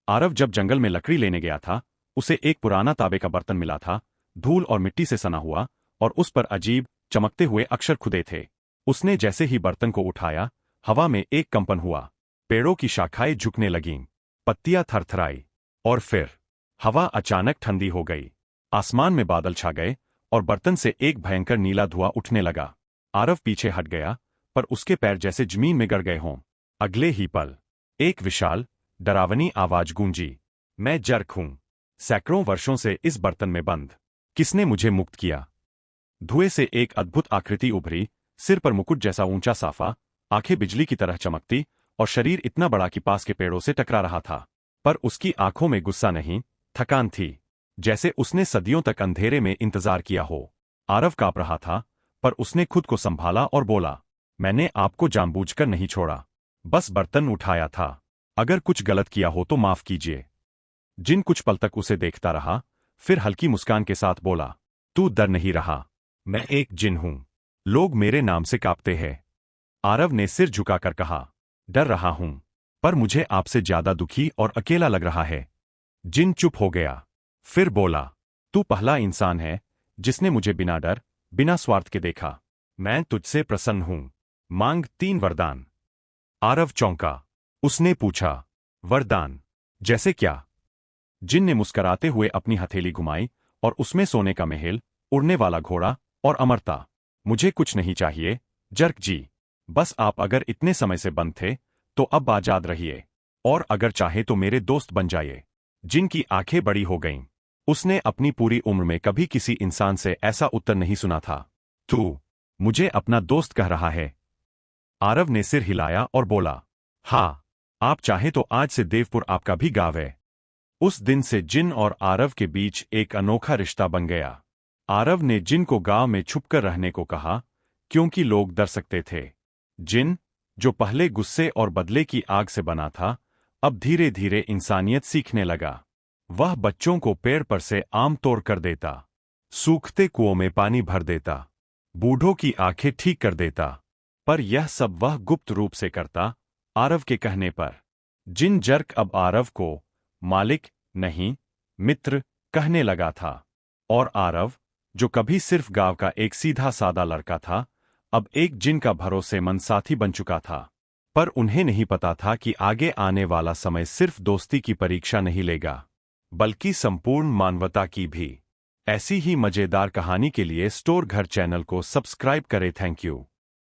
आरव जब जंगल में लकड़ी लेने गया था, उसे एक पुराना तांबे का बर्तन मिला था, धूल और मिट्टी से सना हुआ, और उस पर अजीब, चमकते हुए अक्षर खुदे थे। उसने जैसे ही बर्तन को उठाया, हवा में एक कंपन हुआ, पेड़ों की शाखाएं झुकने लगीं, पत्तियां थरथराई, और फिर हवा अचानक ठंडी हो गई। आसमान में बादल छा गए, और बर्तन से एक भयंकर नीला धुआं उठने लगा। आरव पीछे हट गया, पर उसके पैर जैसे जमीन में गड़ गए हों। अगले ही पल एक विशाल, डरावनी आवाज गूंजी, मैं जर्क हूं। सैकड़ों वर्षों से इस बर्तन में बंद। किसने मुझे मुक्त किया? धुएं से एक अद्भुत आकृति उभरी, सिर पर मुकुट जैसा ऊंचा साफा, आंखें बिजली की तरह चमकती, और शरीर इतना बड़ा कि पास के पेड़ों से टकरा रहा था। पर उसकी आंखों में गुस्सा नहीं, थकान थी, जैसे उसने सदियों तक अंधेरे में इंतजार किया हो। आरव कांप रहा था, पर उसने खुद को संभाला और बोला, मैंने आपको जानबूझकर नहीं छोड़ा, बस बर्तन उठाया था। अगर कुछ गलत किया हो तो माफ कीजिए। जिन कुछ पल तक उसे देखता रहा, फिर हल्की मुस्कान के साथ बोला, तू डर नहीं रहा? मैं एक जिन हूं, लोग मेरे नाम से कांपते हैं। आरव ने सिर झुकाकर कहा, डर रहा हूं, पर मुझे आपसे ज्यादा दुखी और अकेला लग रहा है। जिन चुप हो गया, फिर बोला, तू पहला इंसान है जिसने मुझे बिना डर, बिना स्वार्थ के देखा। मैं तुझसे प्रसन्न हूं, मांग 3 वरदान। आरव चौंका। उसने पूछा, वरदान? जैसे क्या? जिन ने मुस्कराते हुए अपनी हथेली घुमाई, और उसमें सोने का महल, उड़ने वाला घोड़ा और अमरता। मुझे कुछ नहीं चाहिए, जर्क जी। बस आप अगर इतने समय से बंद थे, तो अब आजाद रहिए, और अगर चाहे तो मेरे दोस्त बन जाइए। जिन की आंखें बड़ी हो गईं। उसने अपनी पूरी उम्र में कभी किसी इंसान से ऐसा उत्तर नहीं सुना था। तू मुझे अपना दोस्त कह रहा है? आरव ने सिर हिलाया और बोला, हाँ, आप चाहे तो आज से देवपुर आपका भी गांव है। उस दिन से जिन और आरव के बीच एक अनोखा रिश्ता बन गया। आरव ने जिन को गांव में छुपकर रहने को कहा, क्योंकि लोग डर सकते थे। जिन, जो पहले गुस्से और बदले की आग से बना था, अब धीरे धीरे इंसानियत सीखने लगा। वह बच्चों को पेड़ पर से आम तोड़ कर देता, सूखते कुओं में पानी भर देता, बूढ़ों की आंखें ठीक कर देता। पर यह सब वह गुप्त रूप से करता, आरव के कहने पर। जिन जर्क अब आरव को मालिक नहीं, मित्र कहने लगा था। और आरव, जो कभी सिर्फ गांव का एक सीधा सादा लड़का था, अब एक जिन का भरोसेमंद साथी बन चुका था। पर उन्हें नहीं पता था कि आगे आने वाला समय सिर्फ दोस्ती की परीक्षा नहीं लेगा, बल्कि संपूर्ण मानवता की भी। ऐसी ही मजेदार कहानी के लिए स्टोर घर चैनल को सब्सक्राइब करें। Thank you.